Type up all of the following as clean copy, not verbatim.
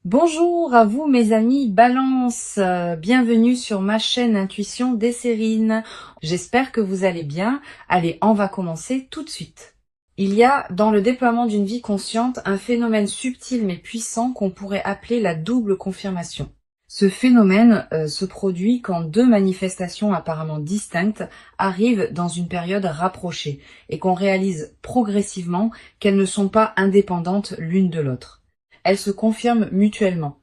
Bonjour à vous mes amis Balance, bienvenue sur ma chaîne Intuition Desserine. J'espère que vous allez bien. Allez, on va commencer tout de suite. Il y a dans le déploiement d'une vie consciente un phénomène subtil mais puissant qu'on pourrait appeler la double confirmation. Ce phénomène se produit quand deux manifestations apparemment distinctes arrivent dans une période rapprochée et qu'on réalise progressivement qu'elles ne sont pas indépendantes l'une de l'autre. Elles se confirment mutuellement.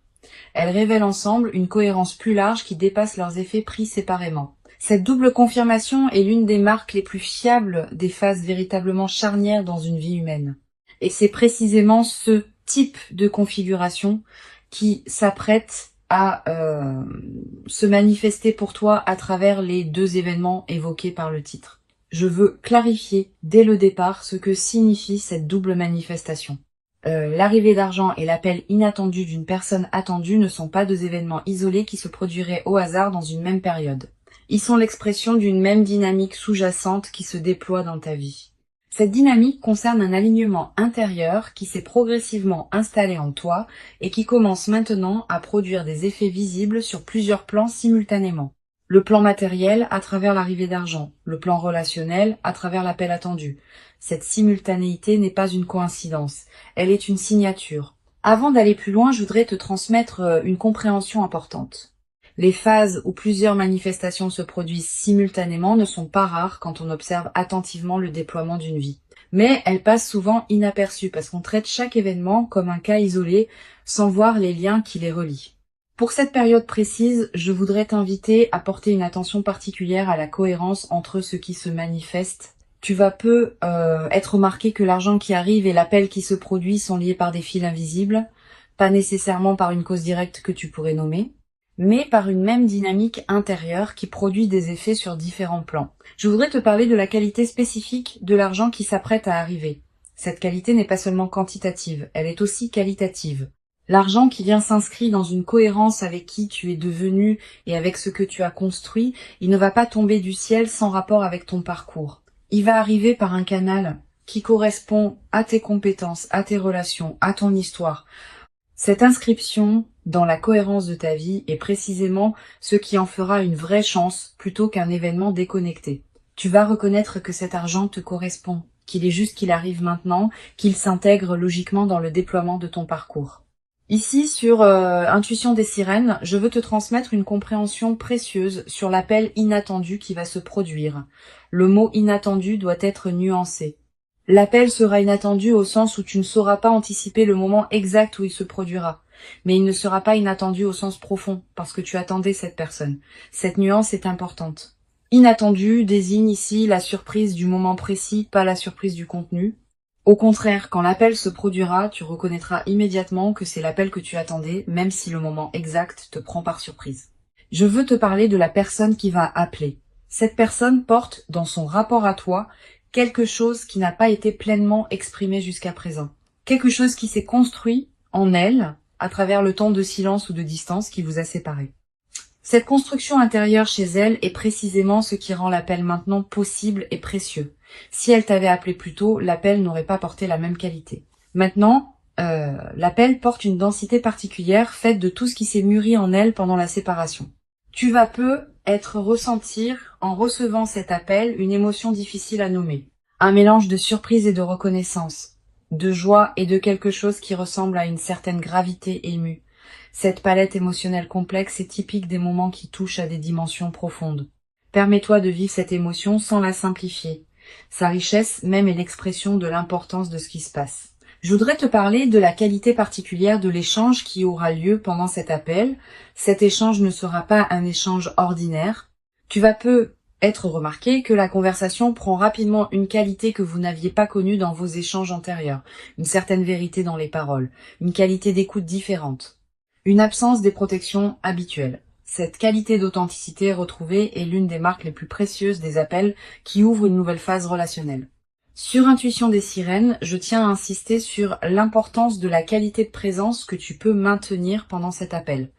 Elles révèlent ensemble une cohérence plus large qui dépasse leurs effets pris séparément. Cette double confirmation est l'une des marques les plus fiables des phases véritablement charnières dans une vie humaine. Et c'est précisément ce type de configuration qui s'apprête à se manifester pour toi à travers les deux événements évoqués par le titre. Je veux clarifier dès le départ ce que signifie cette double manifestation. L'arrivée d'argent et l'appel inattendu d'une personne attendue ne sont pas deux événements isolés qui se produiraient au hasard dans une même période. Ils sont l'expression d'une même dynamique sous-jacente qui se déploie dans ta vie. Cette dynamique concerne un alignement intérieur qui s'est progressivement installé en toi et qui commence maintenant à produire des effets visibles sur plusieurs plans simultanément. Le plan matériel à travers l'arrivée d'argent, le plan relationnel à travers l'appel attendu. Cette simultanéité n'est pas une coïncidence, elle est une signature. Avant d'aller plus loin, je voudrais te transmettre une compréhension importante. Les phases où plusieurs manifestations se produisent simultanément ne sont pas rares quand on observe attentivement le déploiement d'une vie. Mais elles passent souvent inaperçues parce qu'on traite chaque événement comme un cas isolé sans voir les liens qui les relient. Pour cette période précise, je voudrais t'inviter à porter une attention particulière à la cohérence entre ce qui se manifeste. Tu vas peu être remarqué que l'argent qui arrive et l'appel qui se produit sont liés par des fils invisibles, pas nécessairement par une cause directe que tu pourrais nommer, mais par une même dynamique intérieure qui produit des effets sur différents plans. Je voudrais te parler de la qualité spécifique de l'argent qui s'apprête à arriver. Cette qualité n'est pas seulement quantitative, elle est aussi qualitative. L'argent qui vient s'inscrit dans une cohérence avec qui tu es devenu et avec ce que tu as construit, il ne va pas tomber du ciel sans rapport avec ton parcours. Il va arriver par un canal qui correspond à tes compétences, à tes relations, à ton histoire. Cette inscription dans la cohérence de ta vie est précisément ce qui en fera une vraie chance plutôt qu'un événement déconnecté. Tu vas reconnaître que cet argent te correspond, qu'il est juste qu'il arrive maintenant, qu'il s'intègre logiquement dans le déploiement de ton parcours. Ici, sur Intuition des sirènes, je veux te transmettre une compréhension précieuse sur l'appel inattendu qui va se produire. Le mot inattendu doit être nuancé. L'appel sera inattendu au sens où tu ne sauras pas anticiper le moment exact où il se produira. Mais il ne sera pas inattendu au sens profond, parce que tu attendais cette personne. Cette nuance est importante. Inattendu désigne ici la surprise du moment précis, pas la surprise du contenu. Au contraire, quand l'appel se produira, tu reconnaîtras immédiatement que c'est l'appel que tu attendais, même si le moment exact te prend par surprise. Je veux te parler de la personne qui va appeler. Cette personne porte, dans son rapport à toi, quelque chose qui n'a pas été pleinement exprimé jusqu'à présent. Quelque chose qui s'est construit en elle, à travers le temps de silence ou de distance qui vous a séparés. Cette construction intérieure chez elle est précisément ce qui rend l'appel maintenant possible et précieux. Si elle t'avait appelé plus tôt, l'appel n'aurait pas porté la même qualité. Maintenant, l'appel porte une densité particulière faite de tout ce qui s'est mûri en elle pendant la séparation. Tu vas ressentir, en recevant cet appel, une émotion difficile à nommer. Un mélange de surprise et de reconnaissance, de joie et de quelque chose qui ressemble à une certaine gravité émue. Cette palette émotionnelle complexe est typique des moments qui touchent à des dimensions profondes. Permets-toi de vivre cette émotion sans la simplifier. Sa richesse même est l'expression de l'importance de ce qui se passe. Je voudrais te parler de la qualité particulière de l'échange qui aura lieu pendant cet appel. Cet échange ne sera pas un échange ordinaire. Tu vas peu être remarqué que la conversation prend rapidement une qualité que vous n'aviez pas connue dans vos échanges antérieurs. Une certaine vérité dans les paroles, une qualité d'écoute différente. Une absence des protections habituelles. Cette qualité d'authenticité retrouvée est l'une des marques les plus précieuses des appels qui ouvrent une nouvelle phase relationnelle. Sur Intuition des sirènes, je tiens à insister sur l'importance de la qualité de présence que tu peux maintenir pendant cet appel.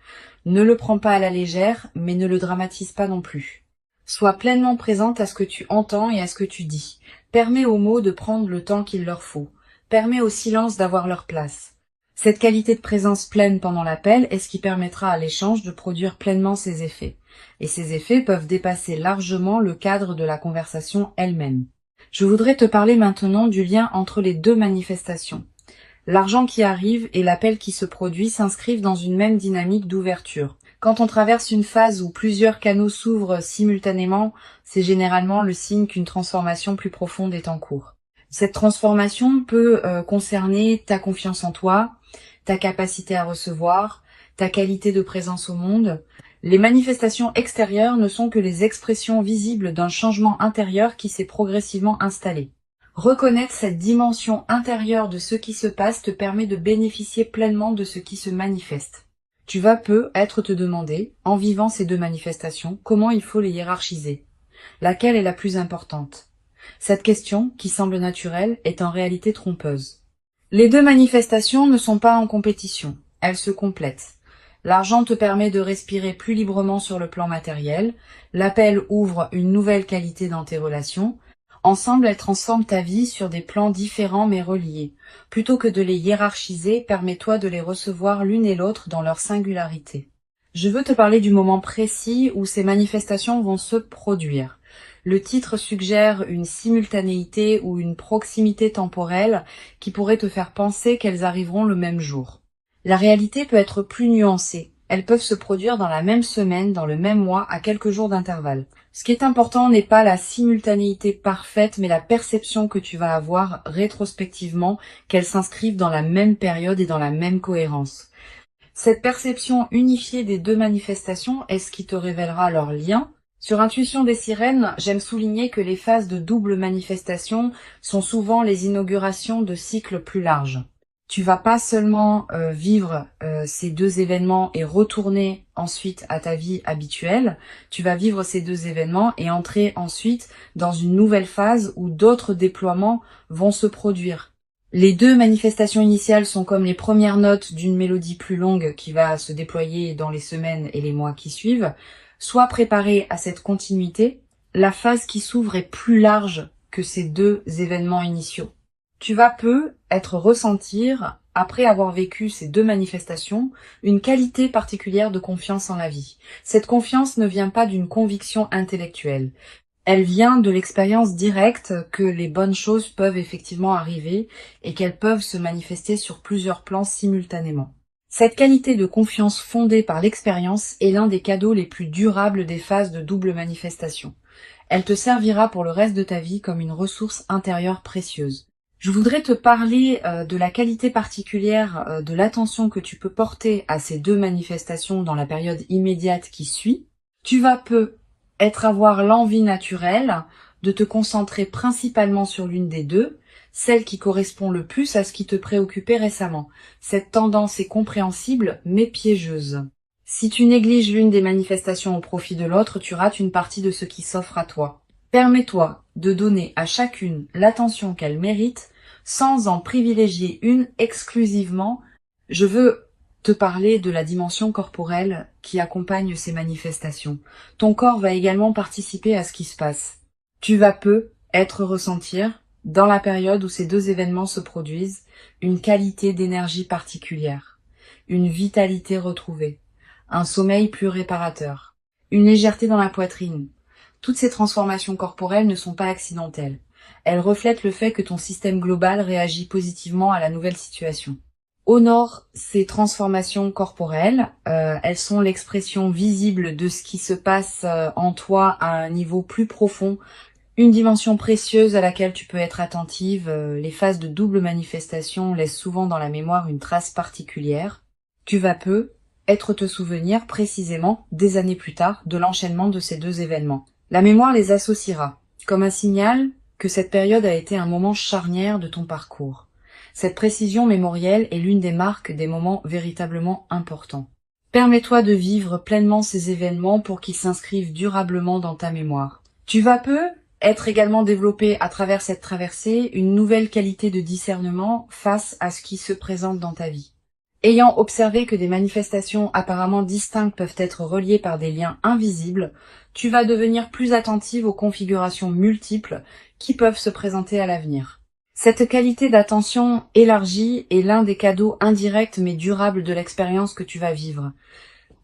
Ne le prends pas à la légère, mais ne le dramatise pas non plus. Sois pleinement présente à ce que tu entends et à ce que tu dis. Permets aux mots de prendre le temps qu'il leur faut. Permets au silence d'avoir leur place. Cette qualité de présence pleine pendant l'appel est ce qui permettra à l'échange de produire pleinement ses effets. Et ces effets peuvent dépasser largement le cadre de la conversation elle-même. Je voudrais te parler maintenant du lien entre les deux manifestations. L'argent qui arrive et l'appel qui se produit s'inscrivent dans une même dynamique d'ouverture. Quand on traverse une phase où plusieurs canaux s'ouvrent simultanément, c'est généralement le signe qu'une transformation plus profonde est en cours. Cette transformation peut concerner ta confiance en toi, ta capacité à recevoir, ta qualité de présence au monde. Les manifestations extérieures ne sont que les expressions visibles d'un changement intérieur qui s'est progressivement installé. Reconnaître cette dimension intérieure de ce qui se passe te permet de bénéficier pleinement de ce qui se manifeste. Tu vas peut-être te demander, en vivant ces deux manifestations, comment il faut les hiérarchiser. Laquelle est la plus importante? Cette question, qui semble naturelle, est en réalité trompeuse. Les deux manifestations ne sont pas en compétition, elles se complètent. L'argent te permet de respirer plus librement sur le plan matériel, l'appel ouvre une nouvelle qualité dans tes relations. Ensemble, elles transforment ta vie sur des plans différents mais reliés. Plutôt que de les hiérarchiser, permets-toi de les recevoir l'une et l'autre dans leur singularité. Je veux te parler du moment précis où ces manifestations vont se produire. Le titre suggère une simultanéité ou une proximité temporelle qui pourrait te faire penser qu'elles arriveront le même jour. La réalité peut être plus nuancée. Elles peuvent se produire dans la même semaine, dans le même mois, à quelques jours d'intervalle. Ce qui est important n'est pas la simultanéité parfaite, mais la perception que tu vas avoir rétrospectivement qu'elles s'inscrivent dans la même période et dans la même cohérence. Cette perception unifiée des deux manifestations est ce qui te révélera leur lien. Sur Intuition des sirènes, j'aime souligner que les phases de double manifestation sont souvent les inaugurations de cycles plus larges. Tu vas pas seulement vivre ces deux événements et retourner ensuite à ta vie habituelle, tu vas vivre ces deux événements et entrer ensuite dans une nouvelle phase où d'autres déploiements vont se produire. Les deux manifestations initiales sont comme les premières notes d'une mélodie plus longue qui va se déployer dans les semaines et les mois qui suivent. Sois préparé à cette continuité, la phase qui s'ouvre est plus large que ces deux événements initiaux. Tu vas peut-être ressentir, après avoir vécu ces deux manifestations, une qualité particulière de confiance en la vie. Cette confiance ne vient pas d'une conviction intellectuelle. Elle vient de l'expérience directe que les bonnes choses peuvent effectivement arriver et qu'elles peuvent se manifester sur plusieurs plans simultanément. Cette qualité de confiance fondée par l'expérience est l'un des cadeaux les plus durables des phases de double manifestation. Elle te servira pour le reste de ta vie comme une ressource intérieure précieuse. Je voudrais te parler de la qualité particulière de l'attention que tu peux porter à ces deux manifestations dans la période immédiate qui suit. Tu vas peut-être avoir l'envie naturelle de te concentrer principalement sur l'une des deux, celle qui correspond le plus à ce qui te préoccupait récemment. Cette tendance est compréhensible mais piégeuse. Si tu négliges l'une des manifestations au profit de l'autre, tu rates une partie de ce qui s'offre à toi. Permets-toi de donner à chacune l'attention qu'elle mérite sans en privilégier une exclusivement. Je veux te parler de la dimension corporelle qui accompagne ces manifestations. Ton corps va également participer à ce qui se passe. Tu vas peut-être ressentir, dans la période où ces deux événements se produisent, une qualité d'énergie particulière, une vitalité retrouvée, un sommeil plus réparateur, une légèreté dans la poitrine. Toutes ces transformations corporelles ne sont pas accidentelles. Elles reflètent le fait que ton système global réagit positivement à la nouvelle situation. Honore ces transformations corporelles, elles sont l'expression visible de ce qui se passe en toi à un niveau plus profond, une dimension précieuse à laquelle tu peux être attentive. Les phases de double manifestation laissent souvent dans la mémoire une trace particulière. Tu vas peut-être te souvenir précisément, des années plus tard, de l'enchaînement de ces deux événements. La mémoire les associera, comme un signal que cette période a été un moment charnière de ton parcours. Cette précision mémorielle est l'une des marques des moments véritablement importants. Permets-toi de vivre pleinement ces événements pour qu'ils s'inscrivent durablement dans ta mémoire. Tu vas être également développé à travers cette traversée une nouvelle qualité de discernement face à ce qui se présente dans ta vie. Ayant observé que des manifestations apparemment distinctes peuvent être reliées par des liens invisibles, tu vas devenir plus attentive aux configurations multiples qui peuvent se présenter à l'avenir. Cette qualité d'attention élargie est l'un des cadeaux indirects mais durables de l'expérience que tu vas vivre.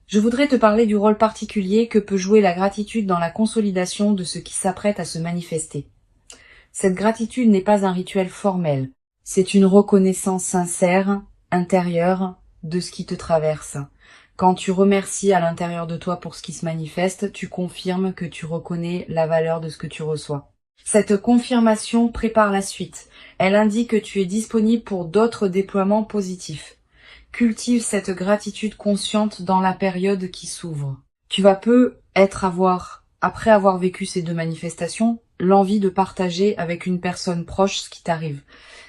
Je voudrais te parler du rôle particulier que peut jouer la gratitude dans la consolidation de ce qui s'apprête à se manifester. Cette gratitude n'est pas un rituel formel, c'est une reconnaissance sincère, intérieure, de ce qui te traverse. Quand tu remercies à l'intérieur de toi pour ce qui se manifeste, tu confirmes que tu reconnais la valeur de ce que tu reçois. Cette confirmation prépare la suite. Elle indique que tu es disponible pour d'autres déploiements positifs. Cultive cette gratitude consciente dans la période qui s'ouvre. Tu vas après avoir vécu ces deux manifestations, l'envie de partager avec une personne proche ce qui t'arrive.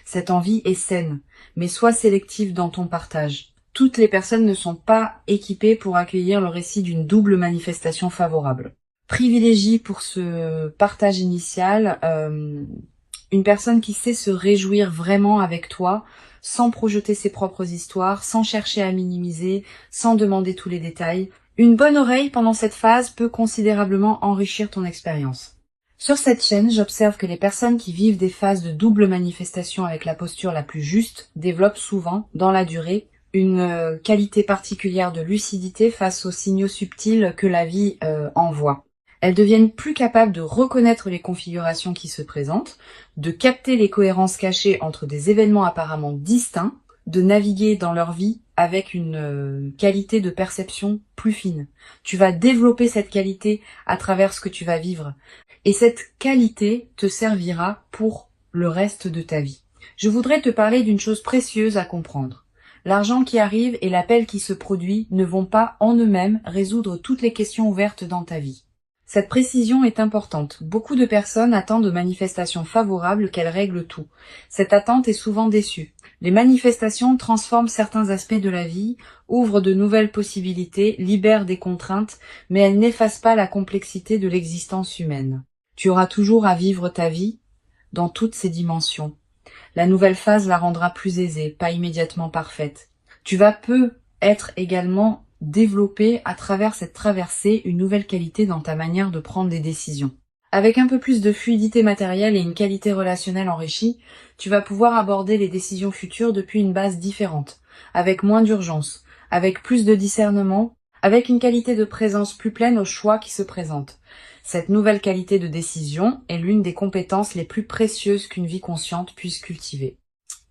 Cette envie est saine, mais sois sélectif dans ton partage. Toutes les personnes ne sont pas équipées pour accueillir le récit d'une double manifestation favorable. Privilégie pour ce partage initial une personne qui sait se réjouir vraiment avec toi, sans projeter ses propres histoires, sans chercher à minimiser, sans demander tous les détails. Une bonne oreille pendant cette phase peut considérablement enrichir ton expérience. Sur cette chaîne, j'observe que les personnes qui vivent des phases de double manifestation avec la posture la plus juste développent souvent, dans la durée, une qualité particulière de lucidité face aux signaux subtils que la vie envoie. Elles deviennent plus capables de reconnaître les configurations qui se présentent, de capter les cohérences cachées entre des événements apparemment distincts, de naviguer dans leur vie avec une qualité de perception plus fine. Tu vas développer cette qualité à travers ce que tu vas vivre. Et cette qualité te servira pour le reste de ta vie. Je voudrais te parler d'une chose précieuse à comprendre. L'argent qui arrive et l'appel qui se produit ne vont pas en eux-mêmes résoudre toutes les questions ouvertes dans ta vie. Cette précision est importante. Beaucoup de personnes attendent de manifestations favorables qu'elles règlent tout. Cette attente est souvent déçue. Les manifestations transforment certains aspects de la vie, ouvrent de nouvelles possibilités, libèrent des contraintes, mais elles n'effacent pas la complexité de l'existence humaine. Tu auras toujours à vivre ta vie dans toutes ses dimensions. La nouvelle phase la rendra plus aisée, pas immédiatement parfaite. Tu vas être également développer à travers cette traversée une nouvelle qualité dans ta manière de prendre des décisions. Avec un peu plus de fluidité matérielle et une qualité relationnelle enrichie, tu vas pouvoir aborder les décisions futures depuis une base différente, avec moins d'urgence, avec plus de discernement, avec une qualité de présence plus pleine aux choix qui se présentent. Cette nouvelle qualité de décision est l'une des compétences les plus précieuses qu'une vie consciente puisse cultiver.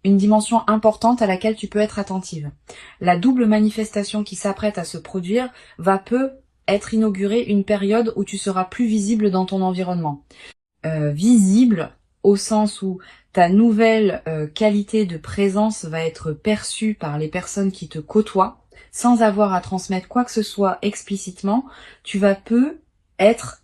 Une dimension importante à laquelle tu peux être attentive. La double manifestation qui s'apprête à se produire va être inaugurée une période où tu seras plus visible dans ton environnement. Visible au sens où ta nouvelle qualité de présence va être perçue par les personnes qui te côtoient, sans avoir à transmettre quoi que ce soit explicitement, tu vas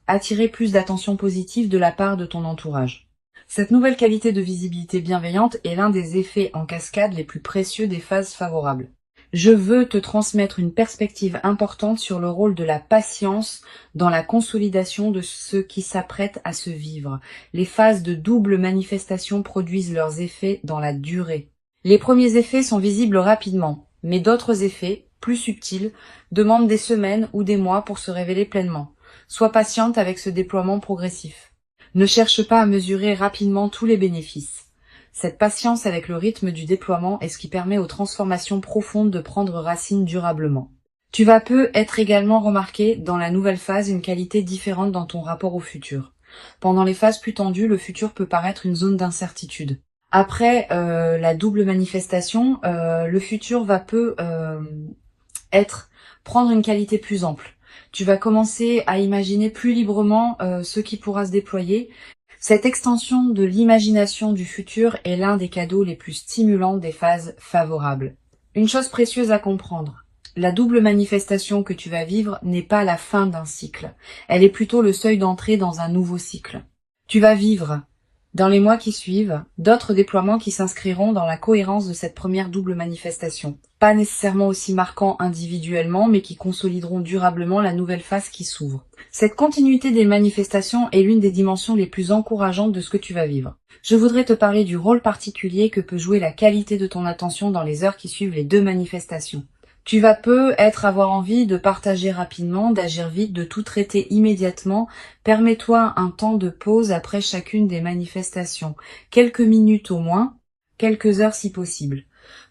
attirer plus d'attention positive de la part de ton entourage. Cette nouvelle qualité de visibilité bienveillante est l'un des effets en cascade les plus précieux des phases favorables. Je veux te transmettre une perspective importante sur le rôle de la patience dans la consolidation de ce qui s'apprête à se vivre. Les phases de double manifestation produisent leurs effets dans la durée. Les premiers effets sont visibles rapidement, mais d'autres effets, plus subtils, demandent des semaines ou des mois pour se révéler pleinement. Sois patiente avec ce déploiement progressif. Ne cherche pas à mesurer rapidement tous les bénéfices. Cette patience avec le rythme du déploiement est ce qui permet aux transformations profondes de prendre racine durablement. Tu vas être également remarquer dans la nouvelle phase une qualité différente dans ton rapport au futur. Pendant les phases plus tendues, le futur peut paraître une zone d'incertitude. Après la double manifestation, le futur va prendre une qualité plus ample. Tu vas commencer à imaginer plus librement ce qui pourra se déployer. Cette extension de l'imagination du futur est l'un des cadeaux les plus stimulants des phases favorables. Une chose précieuse à comprendre, la double manifestation que tu vas vivre n'est pas la fin d'un cycle. Elle est plutôt le seuil d'entrée dans un nouveau cycle. Tu vas vivre, dans les mois qui suivent, d'autres déploiements qui s'inscriront dans la cohérence de cette première double manifestation. Pas nécessairement aussi marquants individuellement, mais qui consolideront durablement la nouvelle phase qui s'ouvre. Cette continuité des manifestations est l'une des dimensions les plus encourageantes de ce que tu vas vivre. Je voudrais te parler du rôle particulier que peut jouer la qualité de ton attention dans les heures qui suivent les deux manifestations. Tu vas peut-être avoir envie de partager rapidement, d'agir vite, de tout traiter immédiatement. Permets-toi un temps de pause après chacune des manifestations. Quelques minutes au moins, quelques heures si possible.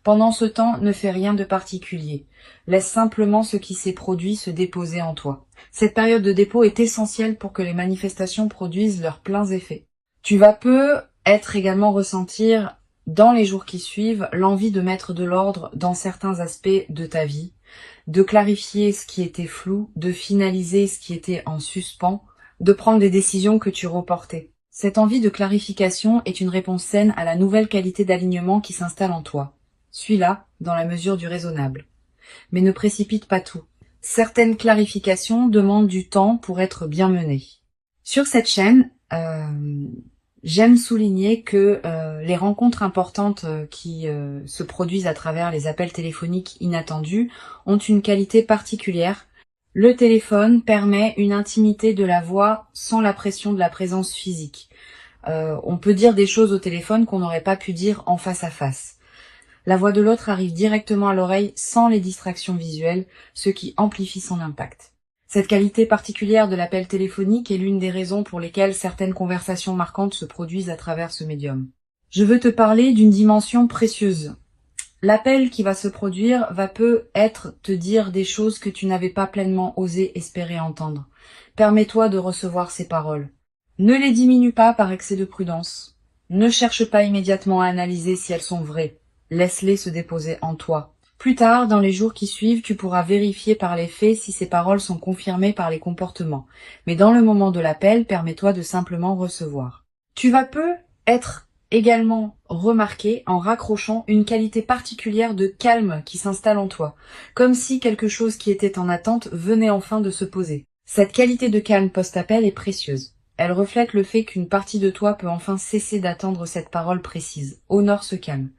Pendant ce temps, ne fais rien de particulier. Laisse simplement ce qui s'est produit se déposer en toi. Cette période de dépôt est essentielle pour que les manifestations produisent leurs pleins effets. Tu vas peut-être également ressentir dans les jours qui suivent l'envie de mettre de l'ordre dans certains aspects de ta vie, de clarifier ce qui était flou, de finaliser ce qui était en suspens, de prendre des décisions que tu reportais. Cette envie de clarification est une réponse saine à la nouvelle qualité d'alignement qui s'installe en toi. Suis-la dans la mesure du raisonnable. Mais ne précipite pas tout. Certaines clarifications demandent du temps pour être bien menées. Sur cette chaîne, j'aime souligner que les rencontres importantes qui se produisent à travers les appels téléphoniques inattendus ont une qualité particulière. Le téléphone permet une intimité de la voix sans la pression de la présence physique. On peut dire des choses au téléphone qu'on n'aurait pas pu dire en face à face. La voix de l'autre arrive directement à l'oreille sans les distractions visuelles, ce qui amplifie son impact. Cette qualité particulière de l'appel téléphonique est l'une des raisons pour lesquelles certaines conversations marquantes se produisent à travers ce médium. Je veux te parler d'une dimension précieuse. L'appel qui va se produire va peut-être te dire des choses que tu n'avais pas pleinement osé espérer entendre. Permets-toi de recevoir ces paroles. Ne les diminue pas par excès de prudence. Ne cherche pas immédiatement à analyser si elles sont vraies. Laisse-les se déposer en toi. Plus tard, dans les jours qui suivent, tu pourras vérifier par les faits si ces paroles sont confirmées par les comportements. Mais dans le moment de l'appel, permets-toi de simplement recevoir. Tu vas peut-être également remarquer en raccrochant une qualité particulière de calme qui s'installe en toi, comme si quelque chose qui était en attente venait enfin de se poser. Cette qualité de calme post-appel est précieuse. Elle reflète le fait qu'une partie de toi peut enfin cesser d'attendre cette parole précise. Honore ce calme.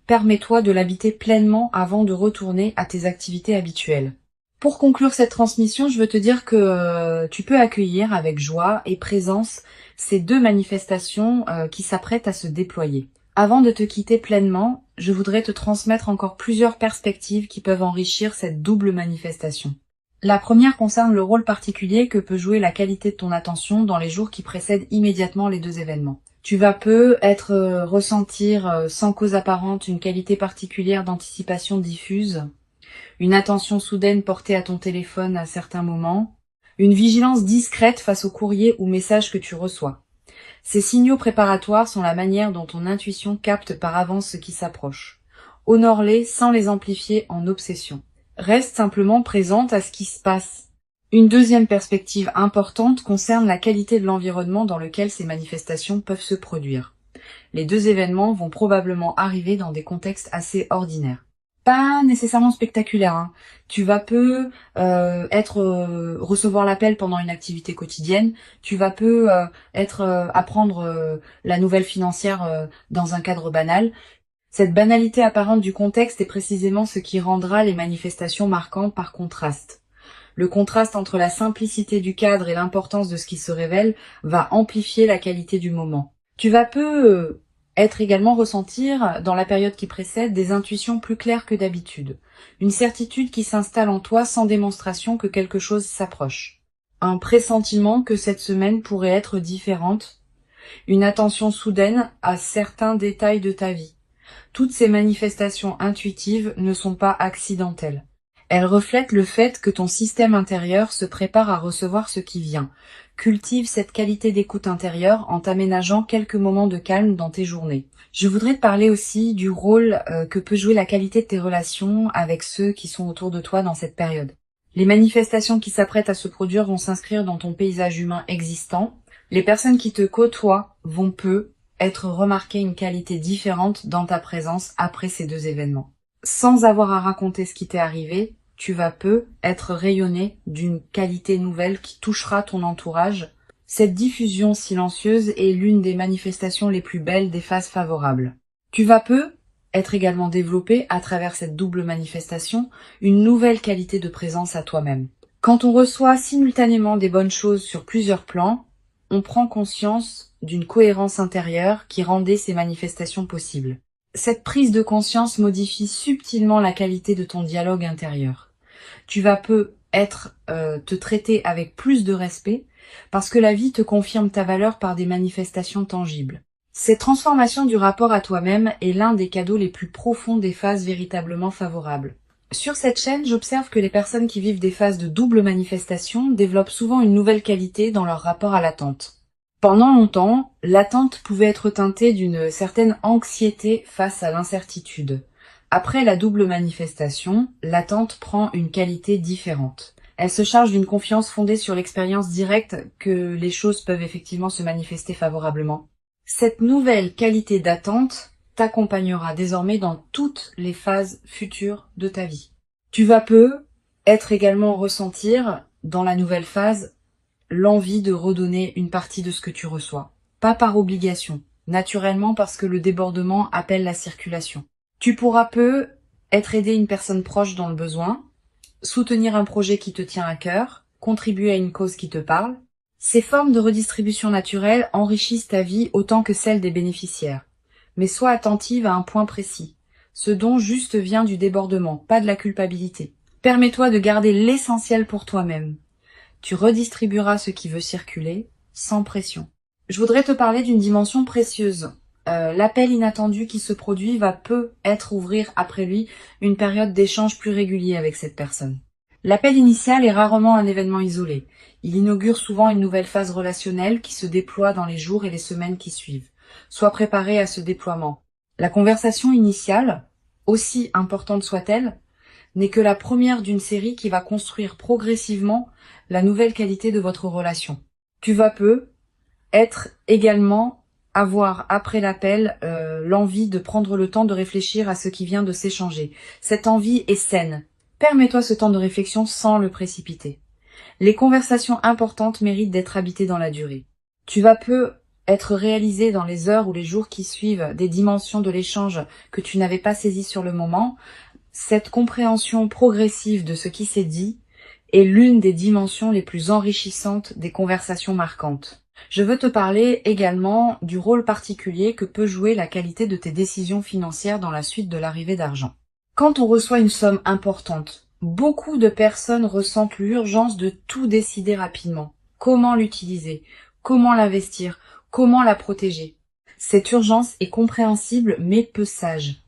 Permets-toi de l'habiter pleinement avant de retourner à tes activités habituelles. Pour conclure cette transmission, je veux te dire que tu peux accueillir avec joie et présence ces deux manifestations qui s'apprêtent à se déployer. Avant de te quitter pleinement, je voudrais te transmettre encore plusieurs perspectives qui peuvent enrichir cette double manifestation. La première concerne le rôle particulier que peut jouer la qualité de ton attention dans les jours qui précèdent immédiatement les deux événements. Tu vas peut-être ressentir sans cause apparente une qualité particulière d'anticipation diffuse, une attention soudaine portée à ton téléphone à certains moments, une vigilance discrète face aux courriers ou messages que tu reçois. Ces signaux préparatoires sont la manière dont ton intuition capte par avance ce qui s'approche. Honore-les sans les amplifier en obsession. Reste simplement présente à ce qui se passe. Une deuxième perspective importante concerne la qualité de l'environnement dans lequel ces manifestations peuvent se produire. Les deux événements vont probablement arriver dans des contextes assez ordinaires. Pas nécessairement spectaculaires, hein. Tu vas recevoir l'appel pendant une activité quotidienne. Tu vas apprendre la nouvelle financière dans un cadre banal. Cette banalité apparente du contexte est précisément ce qui rendra les manifestations marquantes par contraste. Le contraste entre la simplicité du cadre et l'importance de ce qui se révèle va amplifier la qualité du moment. Tu vas être également ressentir, dans la période qui précède, des intuitions plus claires que d'habitude. Une certitude qui s'installe en toi sans démonstration que quelque chose s'approche. Un pressentiment que cette semaine pourrait être différente. Une attention soudaine à certains détails de ta vie. Toutes ces manifestations intuitives ne sont pas accidentelles. Elles reflètent le fait que ton système intérieur se prépare à recevoir ce qui vient. Cultive cette qualité d'écoute intérieure en t'aménageant quelques moments de calme dans tes journées. Je voudrais te parler aussi du rôle que peut jouer la qualité de tes relations avec ceux qui sont autour de toi dans cette période. Les manifestations qui s'apprêtent à se produire vont s'inscrire dans ton paysage humain existant. Les personnes qui te côtoient vont être remarquer une qualité différente dans ta présence après ces deux événements. Sans avoir à raconter ce qui t'est arrivé, tu vas être rayonné d'une qualité nouvelle qui touchera ton entourage. Cette diffusion silencieuse est l'une des manifestations les plus belles des phases favorables. Tu vas être également développé à travers cette double manifestation une nouvelle qualité de présence à toi-même. Quand on reçoit simultanément des bonnes choses sur plusieurs plans, on prend conscience d'une cohérence intérieure qui rendait ces manifestations possibles. Cette prise de conscience modifie subtilement la qualité de ton dialogue intérieur. Tu vas te traiter avec plus de respect parce que la vie te confirme ta valeur par des manifestations tangibles. Cette transformation du rapport à toi-même est l'un des cadeaux les plus profonds des phases véritablement favorables. Sur cette chaîne, j'observe que les personnes qui vivent des phases de double manifestation développent souvent une nouvelle qualité dans leur rapport à l'attente. Pendant longtemps, l'attente pouvait être teintée d'une certaine anxiété face à l'incertitude. Après la double manifestation, l'attente prend une qualité différente. Elle se charge d'une confiance fondée sur l'expérience directe que les choses peuvent effectivement se manifester favorablement. Cette nouvelle qualité d'attente t'accompagnera désormais dans toutes les phases futures de ta vie. Tu vas être également ressentir, dans la nouvelle phase, l'envie de redonner une partie de ce que tu reçois. Pas par obligation, naturellement parce que le débordement appelle la circulation. Tu pourras être aidé une personne proche dans le besoin, soutenir un projet qui te tient à cœur, contribuer à une cause qui te parle. Ces formes de redistribution naturelle enrichissent ta vie autant que celle des bénéficiaires. Mais sois attentive à un point précis. Ce don juste vient du débordement, pas de la culpabilité. Permets-toi de garder l'essentiel pour toi-même. Tu redistribueras ce qui veut circuler, sans pression. Je voudrais te parler d'une dimension précieuse. L'appel inattendu qui se produit va être ouvrir après lui une période d'échange plus régulier avec cette personne. L'appel initial est rarement un événement isolé. Il inaugure souvent une nouvelle phase relationnelle qui se déploie dans les jours et les semaines qui suivent. Sois préparé à ce déploiement. La conversation initiale, aussi importante soit-elle, n'est que la première d'une série qui va construire progressivement la nouvelle qualité de votre relation. Tu vas avoir après l'appel l'envie de prendre le temps de réfléchir à ce qui vient de s'échanger. Cette envie est saine. Permets-toi ce temps de réflexion sans le précipiter. Les conversations importantes méritent d'être habitées dans la durée. Tu vas être réalisé dans les heures ou les jours qui suivent des dimensions de l'échange que tu n'avais pas saisies sur le moment. Cette compréhension progressive de ce qui s'est dit est l'une des dimensions les plus enrichissantes des conversations marquantes. Je veux te parler également du rôle particulier que peut jouer la qualité de tes décisions financières dans la suite de l'arrivée d'argent. Quand on reçoit une somme importante, beaucoup de personnes ressentent l'urgence de tout décider rapidement. Comment l'utiliser? Comment l'investir? Comment la protéger? Cette urgence est compréhensible mais peu sage.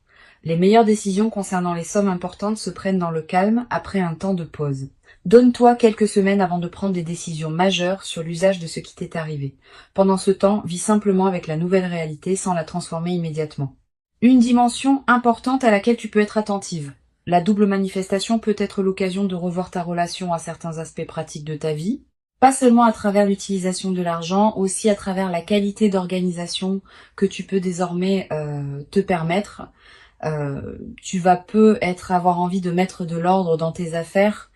Les meilleures décisions concernant les sommes importantes se prennent dans le calme après un temps de pause. Donne-toi quelques semaines avant de prendre des décisions majeures sur l'usage de ce qui t'est arrivé. Pendant ce temps, vis simplement avec la nouvelle réalité sans la transformer immédiatement. Une dimension importante à laquelle tu peux être attentive. La double manifestation peut être l'occasion de revoir ta relation à certains aspects pratiques de ta vie, pas seulement à travers l'utilisation de l'argent, aussi à travers la qualité d'organisation que tu peux désormais te permettre. Tu vas avoir envie de mettre de l'ordre dans tes affaires,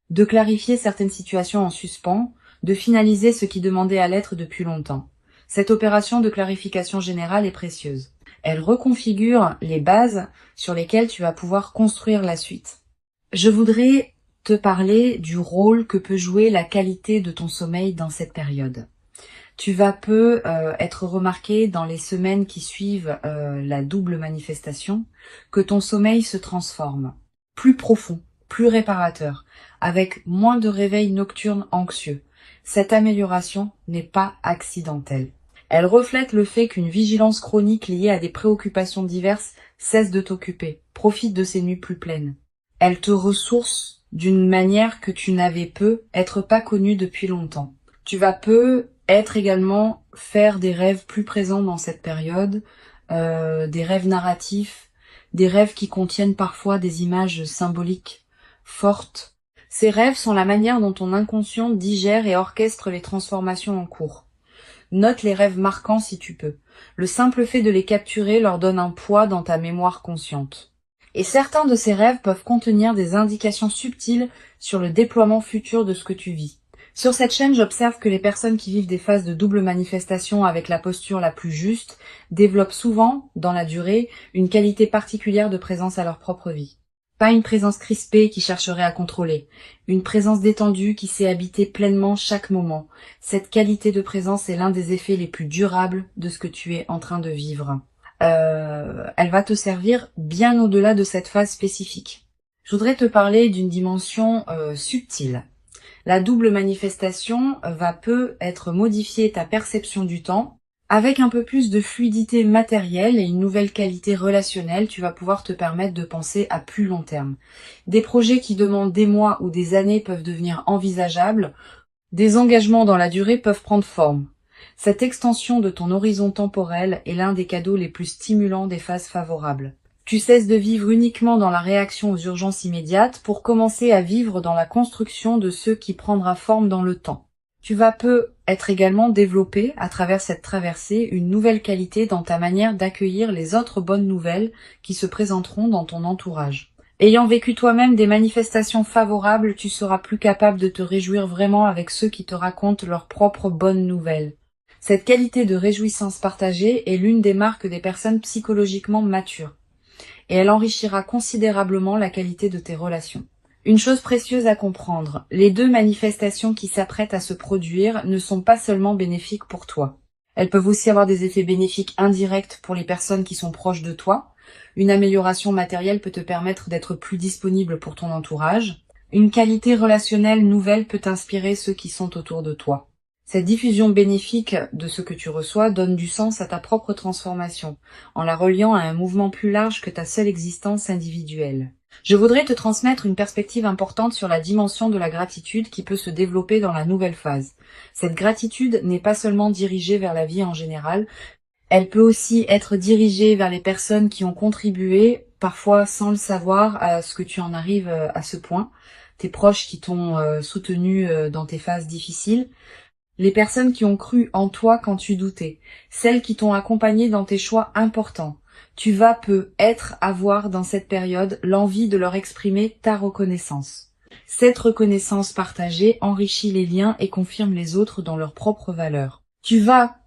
de clarifier certaines situations en suspens, de finaliser ce qui demandait à l'être depuis longtemps. Cette opération de clarification générale est précieuse. Elle reconfigure les bases sur lesquelles tu vas pouvoir construire la suite. Je voudrais te parler du rôle que peut jouer la qualité de ton sommeil dans cette période. Tu vas être remarqué dans les semaines qui suivent la double manifestation que ton sommeil se transforme, plus profond, plus réparateur, avec moins de réveils nocturnes anxieux. Cette amélioration n'est pas accidentelle. Elle reflète le fait qu'une vigilance chronique liée à des préoccupations diverses cesse de t'occuper, profite de ces nuits plus pleines. Elle te ressource d'une manière que tu n'avais être pas connue depuis longtemps. Tu vas être également faire des rêves plus présents dans cette période, des rêves narratifs, des rêves qui contiennent parfois des images symboliques fortes. Ces rêves sont la manière dont ton inconscient digère et orchestre les transformations en cours. Note les rêves marquants si tu peux. Le simple fait de les capturer leur donne un poids dans ta mémoire consciente. Et certains de ces rêves peuvent contenir des indications subtiles sur le déploiement futur de ce que tu vis. Sur cette chaîne, j'observe que les personnes qui vivent des phases de double manifestation avec la posture la plus juste développent souvent, dans la durée, une qualité particulière de présence à leur propre vie. Pas une présence crispée qui chercherait à contrôler, une présence détendue qui sait habiter pleinement chaque moment. Cette qualité de présence est l'un des effets les plus durables de ce que tu es en train de vivre. elle va te servir bien au-delà de cette phase spécifique. Je voudrais te parler d'une dimension subtile. La double manifestation va être modifier ta perception du temps. Avec un peu plus de fluidité matérielle et une nouvelle qualité relationnelle, tu vas pouvoir te permettre de penser à plus long terme. Des projets qui demandent des mois ou des années peuvent devenir envisageables. Des engagements dans la durée peuvent prendre forme. Cette extension de ton horizon temporel est l'un des cadeaux les plus stimulants des phases favorables. Tu cesses de vivre uniquement dans la réaction aux urgences immédiates pour commencer à vivre dans la construction de ce qui prendra forme dans le temps. Tu vas être également développé, à travers cette traversée, une nouvelle qualité dans ta manière d'accueillir les autres bonnes nouvelles qui se présenteront dans ton entourage. Ayant vécu toi-même des manifestations favorables, tu seras plus capable de te réjouir vraiment avec ceux qui te racontent leurs propres bonnes nouvelles. Cette qualité de réjouissance partagée est l'une des marques des personnes psychologiquement matures, et elle enrichira considérablement la qualité de tes relations. Une chose précieuse à comprendre, les deux manifestations qui s'apprêtent à se produire ne sont pas seulement bénéfiques pour toi. Elles peuvent aussi avoir des effets bénéfiques indirects pour les personnes qui sont proches de toi. Une amélioration matérielle peut te permettre d'être plus disponible pour ton entourage. Une qualité relationnelle nouvelle peut inspirer ceux qui sont autour de toi. Cette diffusion bénéfique de ce que tu reçois donne du sens à ta propre transformation, en la reliant à un mouvement plus large que ta seule existence individuelle. Je voudrais te transmettre une perspective importante sur la dimension de la gratitude qui peut se développer dans la nouvelle phase. Cette gratitude n'est pas seulement dirigée vers la vie en général, elle peut aussi être dirigée vers les personnes qui ont contribué, parfois sans le savoir, à ce que tu en arrives à ce point, tes proches qui t'ont soutenu dans tes phases difficiles, les personnes qui ont cru en toi quand tu doutais, celles qui t'ont accompagné dans tes choix importants. Tu vas avoir dans cette période l'envie de leur exprimer ta reconnaissance. Cette reconnaissance partagée enrichit les liens et confirme les autres dans leurs propres valeurs. Tu vas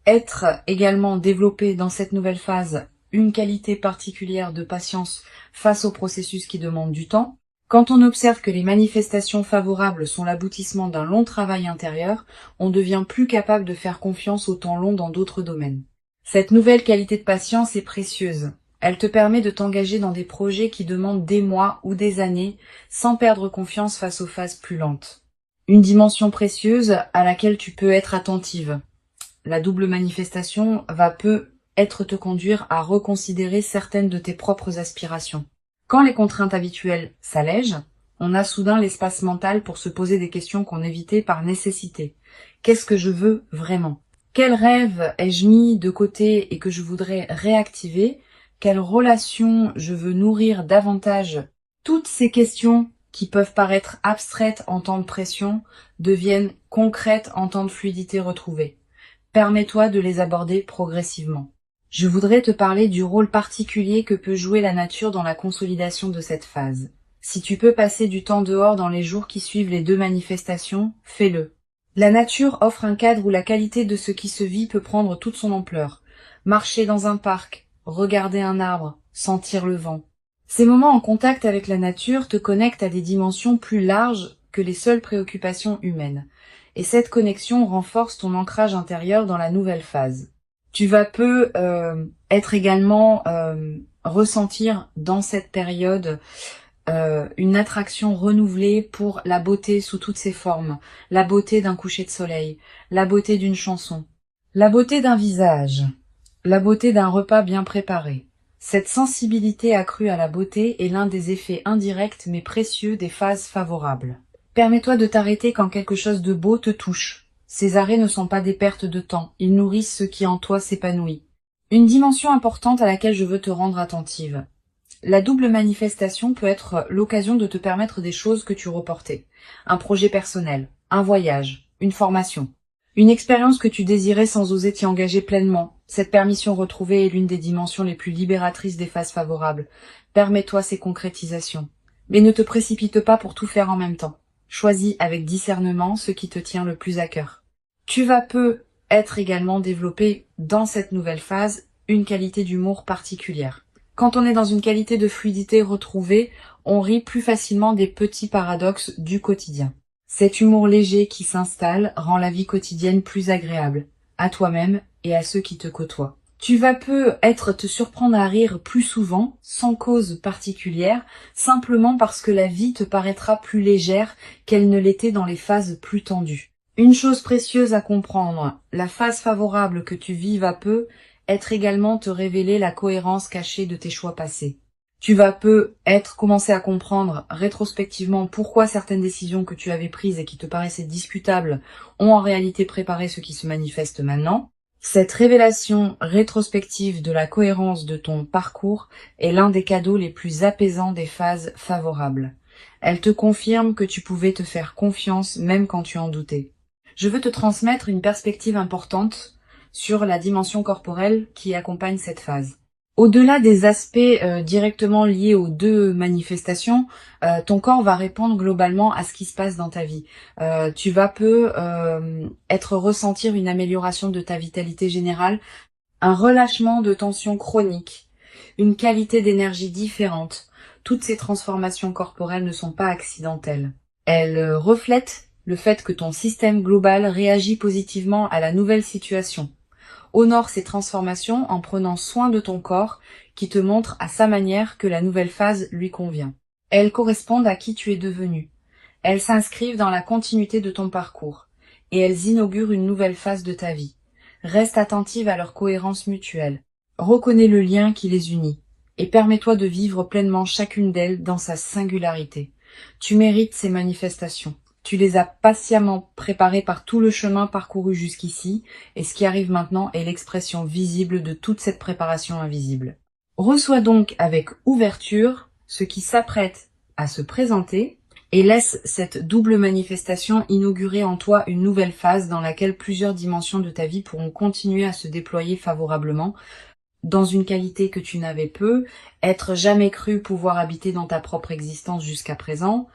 être également développé dans cette nouvelle phase une qualité particulière de patience face au processus qui demande du temps. Quand on observe que les manifestations favorables sont l'aboutissement d'un long travail intérieur, on devient plus capable de faire confiance au temps long dans d'autres domaines. Cette nouvelle qualité de patience est précieuse. Elle te permet de t'engager dans des projets qui demandent des mois ou des années sans perdre confiance face aux phases plus lentes. Une dimension précieuse à laquelle tu peux être attentive. La double manifestation va être te conduire à reconsidérer certaines de tes propres aspirations. Quand les contraintes habituelles s'allègent, on a soudain l'espace mental pour se poser des questions qu'on évitait par nécessité. Qu'est-ce que je veux vraiment ? Quel rêve ai-je mis de côté et que je voudrais réactiver ? Quelle relation je veux nourrir davantage ? Toutes ces questions qui peuvent paraître abstraites en temps de pression deviennent concrètes en temps de fluidité retrouvée. Permets-toi de les aborder progressivement. Je voudrais te parler du rôle particulier que peut jouer la nature dans la consolidation de cette phase. Si tu peux passer du temps dehors dans les jours qui suivent les deux manifestations, fais-le. La nature offre un cadre où la qualité de ce qui se vit peut prendre toute son ampleur. Marcher dans un parc, regarder un arbre, sentir le vent. Ces moments en contact avec la nature te connectent à des dimensions plus larges que les seules préoccupations humaines. Et cette connexion renforce ton ancrage intérieur dans la nouvelle phase. Tu vas être également ressentir dans cette période une attraction renouvelée pour la beauté sous toutes ses formes, la beauté d'un coucher de soleil, la beauté d'une chanson, la beauté d'un visage, la beauté d'un repas bien préparé. Cette sensibilité accrue à la beauté est l'un des effets indirects mais précieux des phases favorables. Permets-toi de t'arrêter quand quelque chose de beau te touche. Ces arrêts ne sont pas des pertes de temps, ils nourrissent ce qui en toi s'épanouit. Une dimension importante à laquelle je veux te rendre attentive. La double manifestation peut être l'occasion de te permettre des choses que tu reportais. Un projet personnel, un voyage, une formation. Une expérience que tu désirais sans oser t'y engager pleinement. Cette permission retrouvée est l'une des dimensions les plus libératrices des phases favorables. Permets-toi ces concrétisations. Mais ne te précipite pas pour tout faire en même temps. Choisis avec discernement ce qui te tient le plus à cœur. Tu vas être également développé dans cette nouvelle phase une qualité d'humour particulière. Quand on est dans une qualité de fluidité retrouvée, on rit plus facilement des petits paradoxes du quotidien. Cet humour léger qui s'installe rend la vie quotidienne plus agréable, à toi-même et à ceux qui te côtoient. Tu vas peut-être te surprendre à rire plus souvent, sans cause particulière, simplement parce que la vie te paraîtra plus légère qu'elle ne l'était dans les phases plus tendues. Une chose précieuse à comprendre, la phase favorable que tu vis va être également te révéler la cohérence cachée de tes choix passés. Tu vas commencer à comprendre rétrospectivement pourquoi certaines décisions que tu avais prises et qui te paraissaient discutables ont en réalité préparé ce qui se manifeste maintenant. Cette révélation rétrospective de la cohérence de ton parcours est l'un des cadeaux les plus apaisants des phases favorables. Elle te confirme que tu pouvais te faire confiance même quand tu en doutais. Je veux te transmettre une perspective importante sur la dimension corporelle qui accompagne cette phase. Au-delà des aspects directement liés aux deux manifestations, ton corps va répondre globalement à ce qui se passe dans ta vie. Tu vas ressentir une amélioration de ta vitalité générale, un relâchement de tension chronique, une qualité d'énergie différente. Toutes ces transformations corporelles ne sont pas accidentelles. Elles reflètent le fait que ton système global réagit positivement à la nouvelle situation. Honore ces transformations en prenant soin de ton corps qui te montre à sa manière que la nouvelle phase lui convient. Elles correspondent à qui tu es devenu. Elles s'inscrivent dans la continuité de ton parcours et elles inaugurent une nouvelle phase de ta vie. Reste attentive à leur cohérence mutuelle. Reconnais le lien qui les unit et permets-toi de vivre pleinement chacune d'elles dans sa singularité. Tu mérites ces manifestations. Tu les as patiemment préparées par tout le chemin parcouru jusqu'ici, et ce qui arrive maintenant est l'expression visible de toute cette préparation invisible. Reçois donc avec ouverture ce qui s'apprête à se présenter, et laisse cette double manifestation inaugurer en toi une nouvelle phase dans laquelle plusieurs dimensions de ta vie pourront continuer à se déployer favorablement, dans une qualité que tu n'avais être jamais cru pouvoir habiter dans ta propre existence jusqu'à présent,